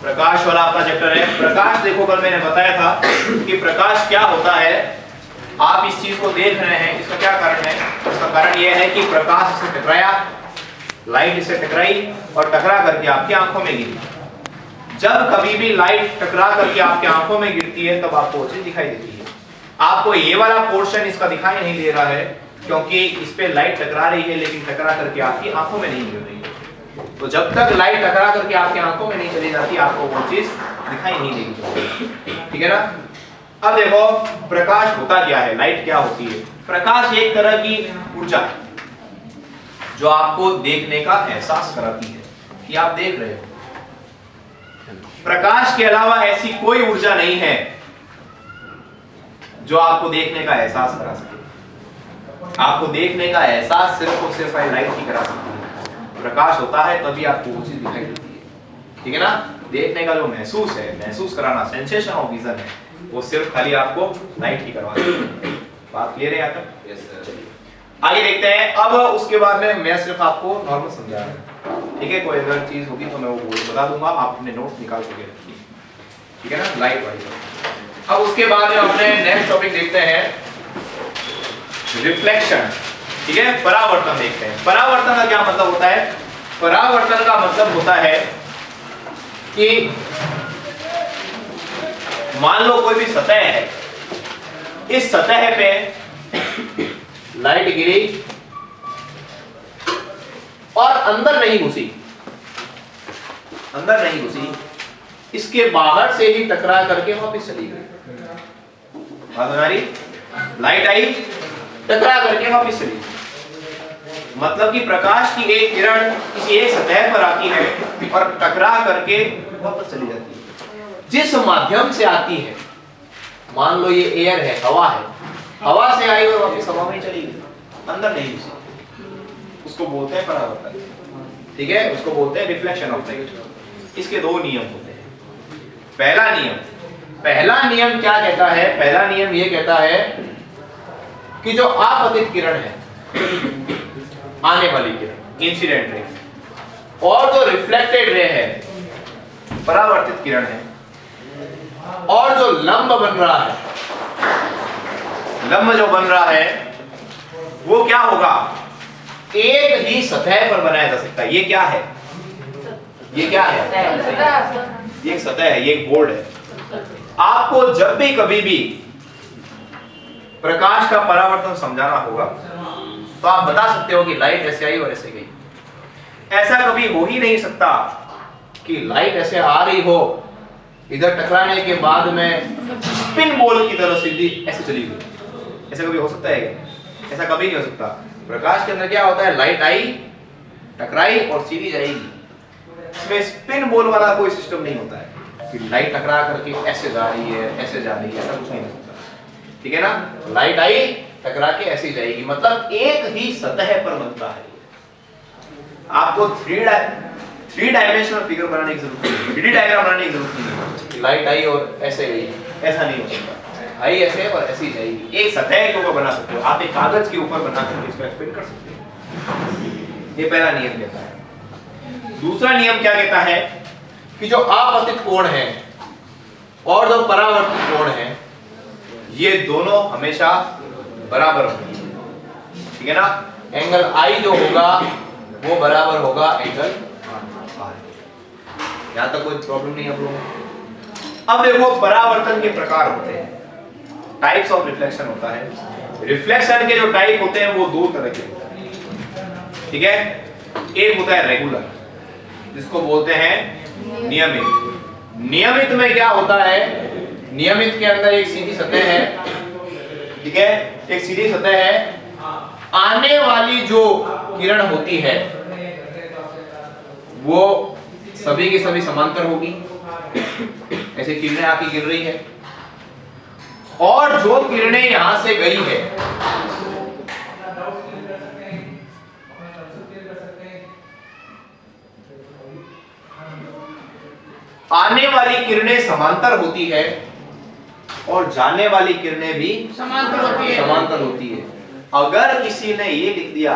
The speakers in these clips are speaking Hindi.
प्रकाश वाला आपका चैप्टर है। प्रकाश देखो कल मैंने बताया था कि प्रकाश क्या होता है। आप इस चीज को देख रहे हैं, इसका क्या कारण है? इसका कारण यह है कि प्रकाश इससे टकराया, लाइट इससे टकराई और टकरा करके आपकी आंखों में गिरी। जब कभी भी लाइट टकरा करके आपकी आंखों में गिरती है तब आपको वो चीज दिखाई देती है। आपको ये वाला पोर्शन इसका दिखाई नहीं दे रहा है क्योंकि इस पे लाइट टकरा रही है, लेकिन टकरा करके आपकी आंखों में नहीं गिर रही है। तो जब तक लाइट टकरा करके आपकी आंखों में नहीं चली जाती आपको वो चीज दिखाई नहीं देगी। ठीक है ना? अब देखो प्रकाश होता क्या है, लाइट क्या होती है। प्रकाश एक तरह की ऊर्जा है जो आपको देखने का एहसास कराती है कि आप देख रहे हो। प्रकाश के अलावा ऐसी कोई ऊर्जा नहीं है जो आपको देखने का एहसास करा सके। आपको देखने का एहसास सिर्फ और सिर्फ लाइट ही करा सकती है। प्रकाश होता है तभी आपको वो चीज दिखाई देती है। ठीक है ना? देखने का जो महसूस है, महसूस कराना, सेंसेशन ऑफ विजन है, वो सिर्फ खाली आपको लाइट ही करवा सकती है। बात क्लियर है यहाँ तक? Yes sir. चलिए आगे देखते हैं। अब उसके बाद में मैं सिर्फ आपको नॉर्मल समझा रहा हूँ। ठीक है? कोई अगर चीज होगी तो मैं वो बता दूंगा, आप अपने नोट्स निकाल के रखिए। ठीक है ना? लाइट वाली। अब उसके बाद में अपने नेक्स्ट टॉपिक देखते हैं, रिफ्लेक्शन। ठीक है? परावर्तन देखते हैं। परावर्तन का क्या मतलब होता है? परावर्तन का मतलब होता है कि मान लो कोई भी सतह है, इस सतह पे लाइट गिरी और अंदर नहीं घुसी, अंदर नहीं घुसी, इसके बाहर से ही टकरा करके वापस चली गई। बात हमारी, लाइट आई, टकरा करके वापस चली गई। मतलब कि प्रकाश की एक किरण किसी एक सतह पर आती है और टकरा करके वापस चली जाती है। जिस माध्यम से आती है, मान लो ये एयर है, हवा है, हवा से आई और वापस हवा में चली गई, अंदर नहीं घुसी, उसको बोलते हैं परावर्तन। ठीक है? उसको बोलते हैं रिफ्लेक्शन ऑफ लाइट। इसके दो नियम होते हैं। पहला नियम क्या कहता है? पहला नियम ये कहता है कि जो आपतित किरण है, आने वाली किरण, इंसिडेंट रे, और जो रिफ्लेक्टेड रे है, परावर्तित किरण है, और जो लंब बन रहा है, लंब जो बन रहा है वो क्या होगा? एक ही सतह पर बनाया जा सकता है। ये क्या है? ये क्या है? ये एक सतह है, ये एक बोर्ड है। आपको जब भी कभी भी प्रकाश का परावर्तन समझाना होगा तो आप बता सकते हो कि लाइट ऐसे आई और ऐसे गई। ऐसा कभी हो ही नहीं सकता कि लाइट ऐसे आ रही हो, इधर टकराने के बाद में स्पिन बॉल की तरह सीधी ऐसे चली गई। ऐसा कभी हो सकता है क्या? ऐसा कभी नहीं हो सकता। प्रकाश के अंदर क्या होता है? लाइट आई, टकराई और सीधी जाएगी। इसमें स्पिन बॉल वाला कोई सिस्टम नहीं होता है कि लाइट टकरा करके ऐसे जा रही है, ऐसे जा रही है, ऐसा कुछ नहीं होता। ठीक है ना? लाइट आई, टकरा के ऐसे जाएगी, मतलब एक ही सतह पर बनता है। आपको थ्री डायमेंशनल फिगर बनाने की जरूरत नहीं है, 3D डायग्राम बनाने की जरूरत नहीं है। लाइट आई और ऐसे गई, ऐसा नहीं हो सकता। आई ऐसे और ऐसी जाएगी। एक सतह के ऊपर बना सकते हो, आप एक कागज के ऊपर बना करके इसको एक्सप्लेन कर सकते हो। ये पहला नियम कहता है। दूसरा नियम क्या कहता है कि जो आपतित कोण है और जो परावर्तित कोण है, ये दोनों हमेशा बराबर होंगे। ठीक है ना? एंगल आई जो होगा वो बराबर होगा एंगल आर। यहां तक कोई प्रॉब्लम नहीं है आप लोगों को? अब देखो परावर्तन के प्रकार होते हैं, टाइप्स ऑफ रिफ्लेक्शन होता है। रिफ्लेक्शन के जो टाइप होते हैं वो दो तरह के होते हैं। ठीक है? एक होता है रेगुलर, जिसको बोलते हैं नियमित। नियमित में क्या होता है? नियमित के अंदर एक सीधी सतह है। ठीक है? एक सीधी सतह है। आने वाली जो किरण होती है वो सभी की सभी समांतर होगी, ऐसे किरणें आके गिर रही है, और जो किरणें यहां से गई है आने वाली किरणें समांतर होती है और जाने वाली किरणें भी समांतर होती है। अगर किसी ने ये लिख दिया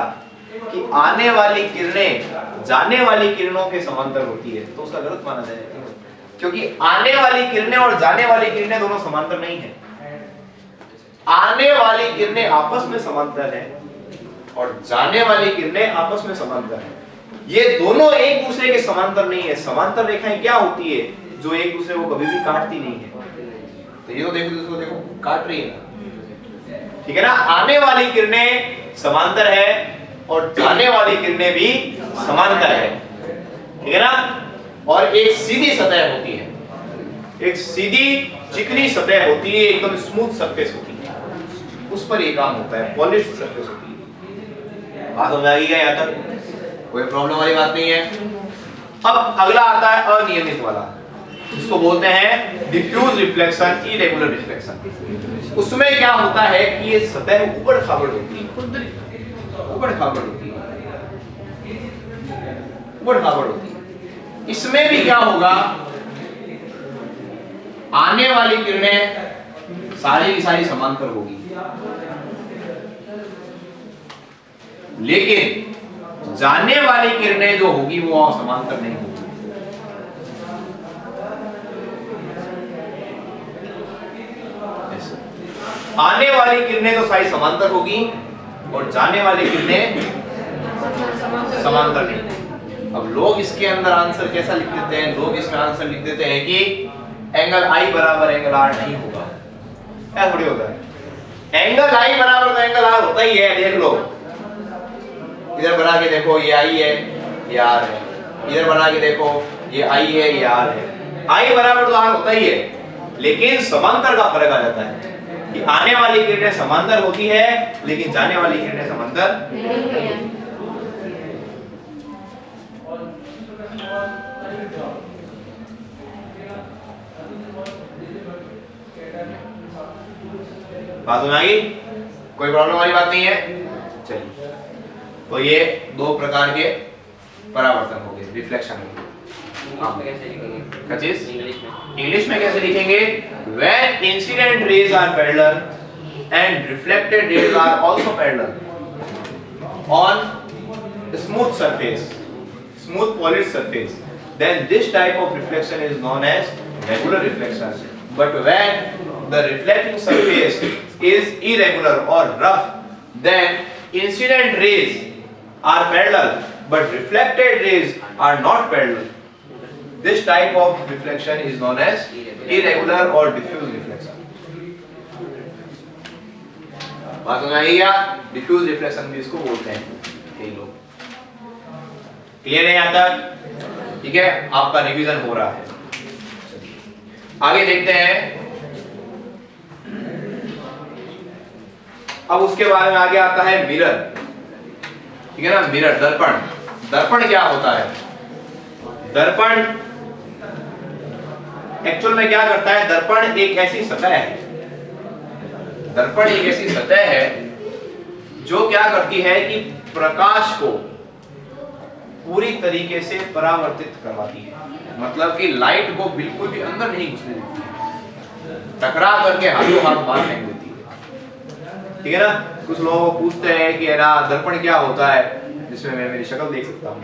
कि आने वाली किरणें जाने वाली किरणों के समांतर होती है तो उसका गलत माना जाएगा। क्योंकि आने वाली किरणें और जाने वाली किरणें दोनों समांतर नहीं है। आने वाली किरणें आपस में समांतर है और जाने वाली किरणें आपस में समांतर है। ये दोनों एक दूसरे के समांतर नहीं है। समांतर रेखाएं क्या होती है? जो एक दूसरे को कभी भी काटती नहीं है। तो ये तो देखो, देखो काट रही है, ठीक है ना। आने वाली किरणें समांतर है और जाने वाली किरणें भी समांतर है, ठीक है ना। और एक सीधी सतह होती है, एक सीधी चिकनी सतह होती है, एकदम स्मूथ सरफेस होती है, उस पर ये काम होता है, पॉलिश्ड सरफेस होती है। बात समझ आ गई क्या? यहाँ तक कोई प्रॉब्लम वाली बात नहीं है। अब अगला आता है अनियमित वाला, इसको बोलते हैं डिफ्यूज रिफ्लेक्शन, इरेगुलर रिफ्लेक्शन। उसमें क्या होता है कि ये सतह ऊबड़ खाबड़ होती है, ऊबड़ खाबड़ होती है, ऊबड़ खाबड़ होती है। इसमें भी क्या होगा, आने वाली किरणें सारी की सारी समांतर होगी, लेकिन जाने वाली किरणें जो होगी वो समांतर नहीं होगी। आने वाली किरणें तो सारी समांतर होगी और जाने वाली किरणें समांतर नहीं। अब लोग इसके अंदर आंसर कैसा लिख देते हैं? लोग इसमें आंसर लिख देते हैं कि एंगल I बराबर एंगल R नहीं होगा। ऐसा थोड़ी होता है। एंगल I बराबर तो एंगल R होता ही है, देख लो। इधर बना के देखो, ये I है, ये R है। इधर बना के देखो, ये I है, ये R है। I बराबर तो R होता ही है, लेकिन समांतर का फर्क आ जाता है कि आने वाली किरणें समांतर होती है लेकिन जाने वाली किरणें समांतर नहीं है। बात समझ आ गई? कोई प्रॉब्लम वाली बात नहीं है। चलिए, तो ये दो प्रकार के परावर्तन हो गए, रिफ्लेक्शन हो गए। आप कैसे लिखेंगे? इंग्लिश में कैसे लिखेंगे? When incident rays are parallel and reflected rays are also parallel on smooth surface, smooth polished surface, then this type of reflection is known as regular reflection. But when the reflecting surface is irregular or rough, then incident rays are parallel but reflected rays are not parallel. This type of reflection is known as irregular or diffuse reflection. बात समझ आई क्या? डिफ्यूज रिफ्लेक्शन भी इसको बोलते हैं कई लोग। क्लियर है यहाँ तक? ठीक है, आपका रिवीजन हो रहा है। आगे देखते हैं। अब उसके बाद में आगे आता है मिरर, ठीक है ना। मिरर, दर्पण। दर्पण क्या होता है? दर्पण एक्चुअल में क्या करता है? दर्पण एक ऐसी सतह है, दर्पण एक ऐसी सतह है जो क्या करती है कि प्रकाश को पूरी तरीके से परावर्तित करवाती है। मतलब कि लाइट को बिल्कुल भी अंदर नहीं घुसने देती है, टकरा करके हाथों हाथ बाहर फेंक देती है, ठीक है ना। कुछ लोगों को पूछते हैं कि ना दर्पण क्या होता है जिसमें मैं मेरी शक्ल देख सकता हूँ?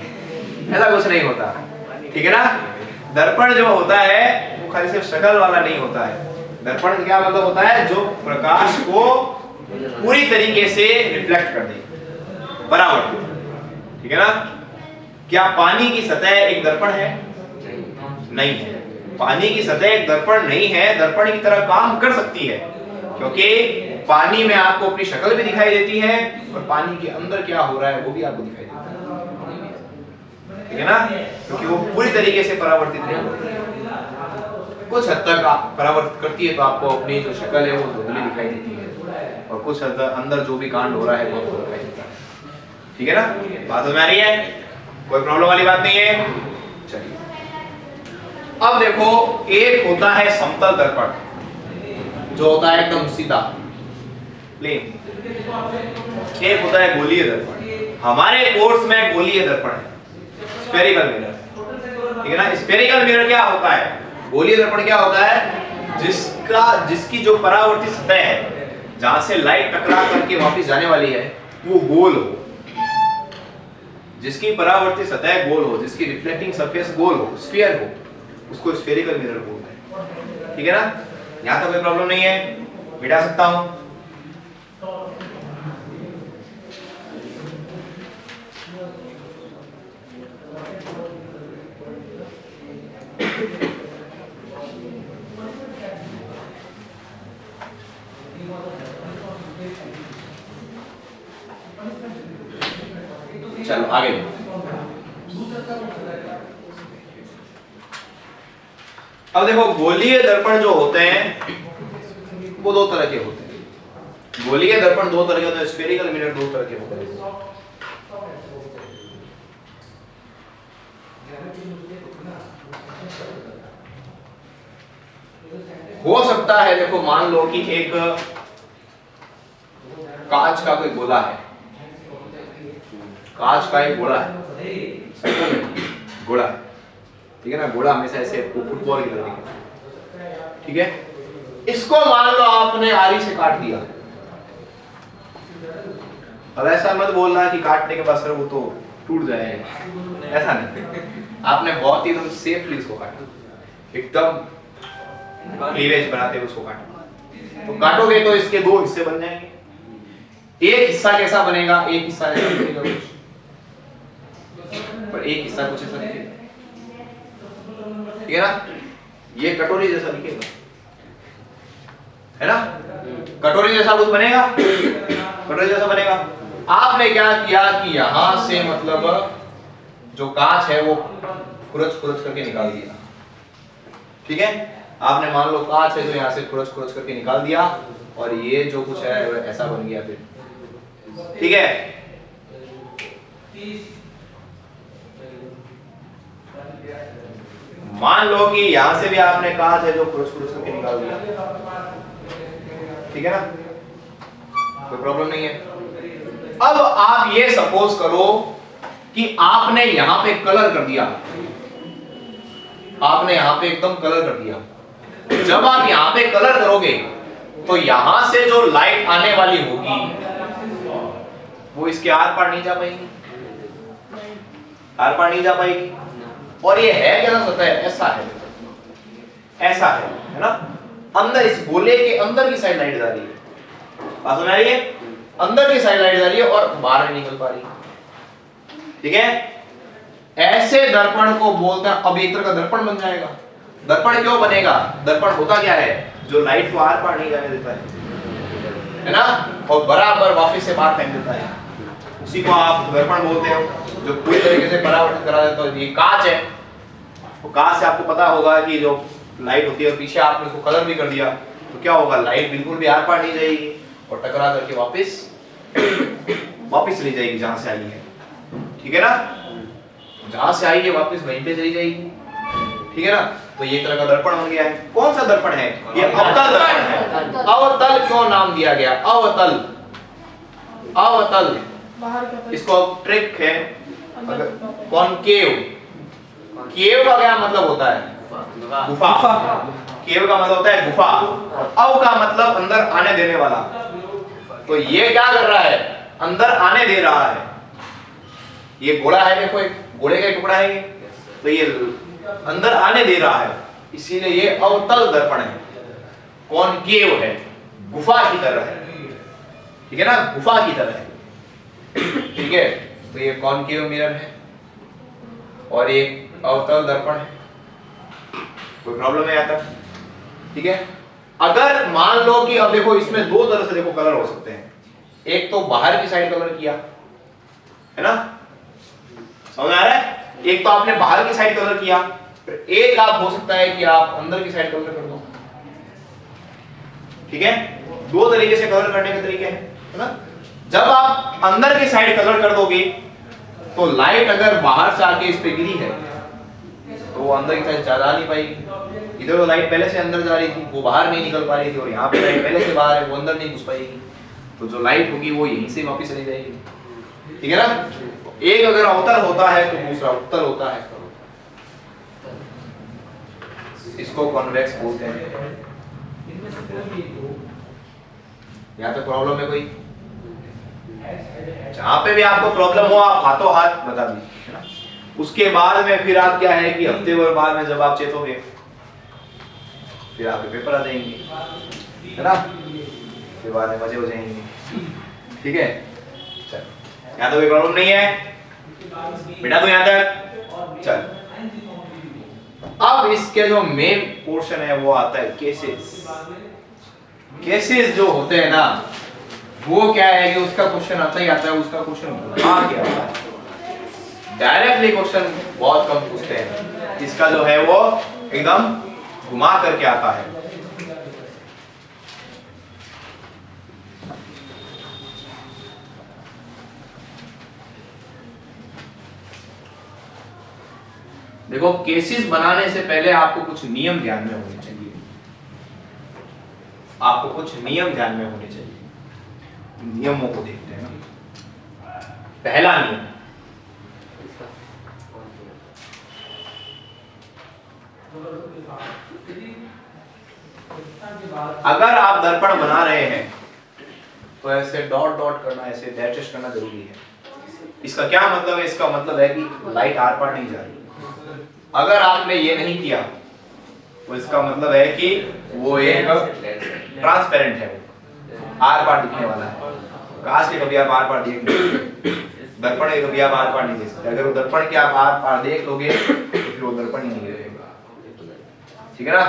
ऐसा कुछ नहीं होता, ठीक है ना। दर्पण जो होता है वो खाली सिर्फ शक्ल वाला नहीं होता है। दर्पण क्या मतलब होता है? जो प्रकाश को पूरी तरीके से रिफ्लेक्ट कर दे, परावर्तित, ठीक है ना। क्या पानी की सतह एक दर्पण है? नहीं है। पानी की सतह एक दर्पण नहीं है, दर्पण की तरह काम कर सकती है, क्योंकि पानी में आपको अपनी शक्ल भी दिखाई देती है और पानी के अंदर क्या हो रहा है वो भी आपको दिखाई देता है, ठीक है ना। क्योंकि वो पूरी तरीके से परावर्तित नहीं होती, कुछ हद तक परावर्तित करती है, तो आपको अपनी जो शक्ल है वो धुंधली दिखाई देती है और कुछ हद तक अंदर जो भी कांड हो रहा है वो आपको दिखाई देता है, ठीक है ना। बात समझ में आ रही है? कोई प्रॉब्लम वाली बात नहीं है। चलिए, अब देखो, एक होता है समतल दर्पण, जो होता है एकदम सीधा प्लेन। एक होता है गोलीय दर्पण। हमारे कोर्स में गोलीय दर्पण है, स्फेरिकल मिरर, ठीक है ना। स्फेरिकल मिरर क्या होता है? गोलीय दर्पण क्या होता है? जिसकी जो परावर्तित सतह है, जहां से लाइट टकरा करके वापस जाने वाली है, वो गोल हो, जिसकी परावर्तित सतह गोल हो, जिसकी रिफ्लेक्टिंग सरफेस गोल हो, स्फीयर हो, उसको स्फेरिकल मिरर बोलते हैं। ठीक है ना, यहाँ तो कोई प्रॉब्लम नहीं है, मिटा सकता हूं। चलो आगे। अब देखो गोलीय दर्पण जो होते हैं वो दो तरह के होते हैं। गोलीय दर्पण दो तरह के होते हैं, स्फेरिकल मिरर दो तरह के होते हैं। हो सकता है देखो, मान लो कि एक कांच का कोई गोला है, कांच का एक गोला है, गोला, ठीक है ना, गोला हमेशा ऐसे फुटबॉल की तरह दिखता है। ठीक है, इसको मान लो आपने आरी से काट दिया। अब ऐसा मत बोलना कि काटने के बाद सर वो तो टूट जाएगा, ऐसा नहीं। आपने बहुत ही एकदम सेफली इसको काटा, एकदम क्लीवेज बनाते हुए उसको काटा। तो काटोगे तो इसके दो हिस्से बन जाएंगे। एक हिस्सा कैसा बनेगा, एक हिस्सा ऐसा दिखेगा कुछ, पर एक हिस्सा कुछ ऐसा दिखेगा। ठीक है ना, ये कटोरी जैसा दिखेगा, है ना, कटोरी जैसा कुछ बनेगा, कटोरी जैसा बनेगा। आपने क्या किया कि यहां से मतलब जो कांच है वो खुरच खुरच करके निकाल दिया। ठीक है, आपने मान लो कांच है तो यहां से खुरच खुरच करके निकाल दिया, और ये जो कुछ है वो ऐसा बन गया फिर। ठीक है, मान लो कि यहां से भी आपने कांच है जो खुरच खुरच करके निकाल दिया। ठीक है ना, कोई प्रॉब्लम नहीं है। अब आप ये सपोज करो कि आपने यहां पे कलर कर दिया, आपने यहां पे एकदम कलर कर दिया। जब आप यहां पे कलर करोगे तो यहां से जो लाइट आने वाली होगी वो इसके आर पार नहीं जा पाएगी, आर पार नहीं जा पाएगी। और ये है क्या सतह है, ऐसा है, ऐसा है ना, अंदर इस गोले के अंदर की साइड लाइट जा रही है, बात समझ आ रही है, अंदर की साइड लाइट जा रही है और बाहर नहीं निकल पा रही। ठीक है, ऐसे दर्पण को बोलते हैं। अब एक तरह का दर्पण बन जाएगा। दर्पण क्यों बनेगा, दर्पण होता क्या है, जो लाइट को आर पार नहीं जाने देता है ना, और बराबर वापस से बाहर फेंक देता है, उसी को आप दर्पण बोलते हो, जो पूरी तरीके से परावर्तित करा देता है। ये कांच है, वो कांच से आपको पता होगा कि जो लाइट होती है, और पीछे आपने उसको कलर भी कर दिया, तो क्या होगा, लाइट बिल्कुल भी आर पार नहीं जाएगी और टकरा करके वापस चली जाएगी जहां से आई है। ठीक है ना, जहां से आई है वापस वहीं पे चली जाएगी। ठीक है ना, तो ये तरह का दर्पण बन गया है। कौन सा दर्पण है, ये अवतल दर्पण है। अवतल क्यों नाम दिया गया, अवतल, अवतल, इसको ट्रिक है। कॉनकेव, केव का क्या मतलब होता है, गुफा, केव का मतलब होता है गुफा, अव का मतलब अंदर आने देने वाला। तो ये क्या कर रहा है, अंदर आने दे रहा है। ये गोला है, देखो एक गोले का टुकड़ा है ये, तो ये अंदर आने दे रहा है, इसीलिए ये अवतल दर्पण है, कॉनकेव है, गुफा की तरह है। ठीक है ना, गुफा की तरह है। ठीक है, तो ये कॉनकेव मिरर है और एक अवतल दर्पण है। कोई प्रॉब्लम है यहाँ तक? ठीक है, अगर मान लो कि अब देखो इसमें दो तरह से देखो कलर हो सकते हैं। एक तो बाहर की साइड कलर किया है ना, समझ आ रहा है, एक तो आपने बाहर की साइड कलर किया, फिर एक आप हो सकता है कि आप अंदर की साइड कलर कर दो। ठीक है, दो तरीके से कलर करने के तरीके हैं, है ना। जब आप अंदर की साइड कलर कर दोगे तो लाइट अगर बाहर से आके इस पे गिरी है तो वो अंदर की साइड जा नहीं पाएगी। इधर तो लाइट पहले से अंदर जा रही थी, वो बाहर नहीं निकल पा रही थी, और यहाँ पे लाइट पहले से बाहर है, वो अंदर नहीं घुस पाएगी, तो जो लाइट होगी वो यहीं से वापस चली जाएगी। ठीक है ना, एक अगर अवतल होता है तो दूसरा उत्तल होता है, इसको कॉन्वेक्स बोलते हैं। यहाँ पे प्रॉब्लम है कोई? जहां पे भी आपको प्रॉब्लम हो आप हाथों हाथ बता दीजिए, है ना। उसके बाद में फिर आप क्या है कि हफ्ते भर बाद में जब आप चेतोगे फिर आपके पेपर आ जाएंगे, है ना, फिर बाद में मजे हो जाएंगे। ठीक है, चल यहाँ तो कोई प्रॉब्लम नहीं है बेटा, तो यहाँ तक चल। अब इसके जो मेन पोर्शन है वो आता है केसेस। केसेस जो होते हैं ना वो क्या है कि उसका क्वेश्चन आता ही आता है, उसका क्वेश्चन घुमा के आता है। डायरेक्टली क्वेश्चन बहुत कम पूछते हैं, इसका जो है वो एकदम घुमा करके आता है। देखो केसेस बनाने से पहले आपको कुछ नियम ध्यान में होने चाहिए, आपको कुछ नियम ध्यान में होने चाहिए। नियमों को देखते हैं ना। पहला नियम, अगर आप दर्पण बना रहे हैं तो ऐसे डॉट डॉट करना, ऐसे डैश करना जरूरी है। इसका क्या मतलब है? इसका मतलब है कि लाइट आर पार नहीं जा रही। अगर आपने ये नहीं किया तो इसका मतलब है कि वो एक ट्रांसपेरेंट है, आर पार दिखने वाला है। कांच के कभी आप आर पार देख नहीं सकते, दर्पण के कभी आप आर पार नहीं देख सकते। अगर वो दर्पण के आप आर पार देख लोगे तो फिर वो दर्पण ही नहीं रहेगा। ठीक है ना?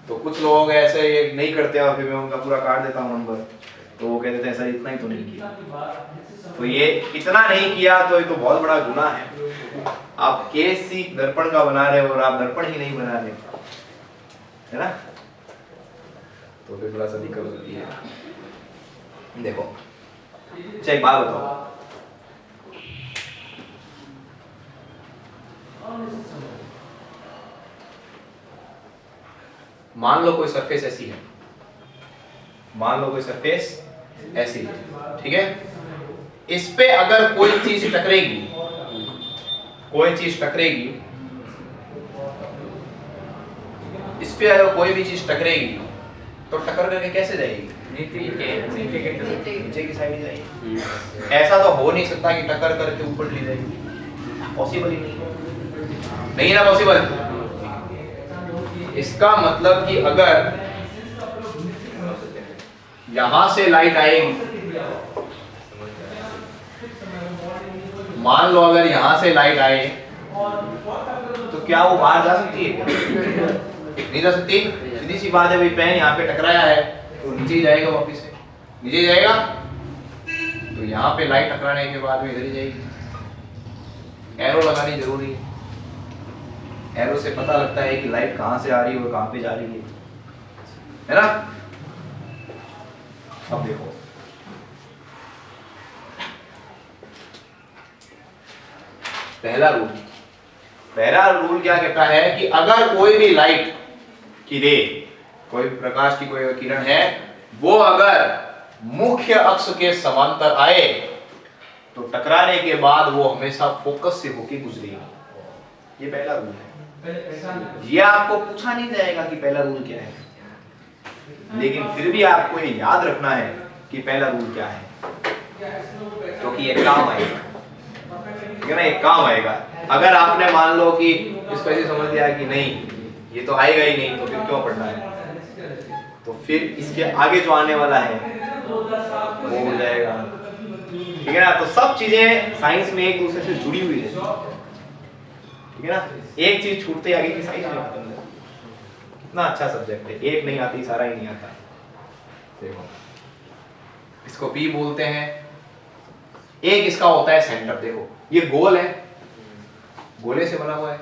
तो कुछ लोग ऐसे ये नहीं करते और फिर मैं उनका पूरा काट देता हूँ नंबर, तो वो कहते हैं सर इतना ही तो नहीं किया। तो ये इतना नहीं किया तो ये तो बहुत बड़ा गुनाह है। आप केस ही दर्पण का बना रहे हो और आप दर्पण ही नहीं बना रहे, है ना? तो फिर थोड़ा सा दिक्कत होती है। देखो अच्छा एक बात बताओ, मान लो कोई सरफेस ऐसी है, मान लो कोई सरफेस ऐसी है, ठीक है? इस पे अगर कोई चीज टकरेगी, कोई चीज टकरेगी, इस पे अगर कोई भी चीज टकरेगी तो टक्कर करके कैसे जाएगी? नीचे की साइड जाएगी। ऐसा तो हो नहीं सकता कि टक्कर करके ऊपर चली जाएगी, पॉसिबल ही नहीं ना, पॉसिबल। इसका मतलब कि अगर यहां से लाइट आएगी, मान लो अगर यहां से लाइट आए तो क्या वो बाहर जा सकती है? नहीं जा सकती। सीधी सी बात है भाई, पेन यहाँ पे टकराया है तो नीचे ही जाएगा, वापस से नीचे जाएगा। तो यहाँ पे लाइट टकराने के बाद में इधर ही जाएगी। एरो लगानी जरूरी है, एरो से पता लगता है कि लाइट कहाँ से आ रही है और कहाँ पे जा रही है ना? अब देखो पहला रूल क्या कहता है कि अगर कोई भी लाइट की रे, कोई प्रकाश की कोई किरण है, वो अगर मुख्य अक्ष के समांतर आए तो टकराने के बाद वो हमेशा फोकस से होके गुजरेगी। ये पहला रूल है। ये आपको पूछा नहीं जाएगा कि पहला रूल क्या है, लेकिन फिर भी आपको ये याद रखना है कि पहला रूल क्या है, क्योंकि ये काम आएगा, ठीक है ना? ये काम आएगा। अगर आपने मान लो कि इसको ऐसे समझ लिया कि नहीं ये तो आएगा ही नहीं, तो फिर क्यों पढ़ना है? तो फिर इसके आगे जो आने वाला है वो हो जाएगा, ठीक है ना? तो सब चीजें साइंस में एक दूसरे से जुड़ी हुई है, ठीक है ना? एक चीज छूटते आगे की सारी चीजें खत्म हो। कितना अच्छा सब्जेक्ट है, एक नहीं आती सारा ही नहीं आता। देखो इसको पी बोलते हैं, एक इसका होता है सेंटर। देखो ये गोल है, गोले से बना हुआ है,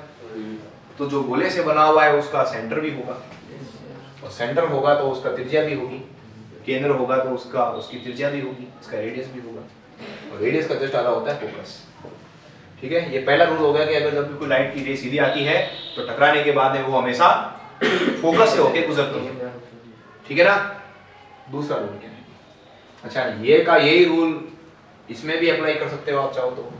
तो जो गोले से बना हुआ है उसका सेंटर भी होगा, और सेंटर होगा तो उसका त्रिज्या भी होगी, केंद्र होगा तो उसकी त्रिज्या भी होगी, इसका रेडियस भी होगा, और रेडियस का जस्ट आधा होता है फोकस। ठीक है? ये पहला रूल हो गया कि अगर जब भी कोई लाइट की रे सीधी आती है तो टकराने के बाद में वो हमेशा फोकस से होके गुजरती है, ठीक है ना? दूसरा रूल क्या है? अच्छा ये का यही रूल इसमें भी अप्लाई कर सकते हो आप चाहो तो।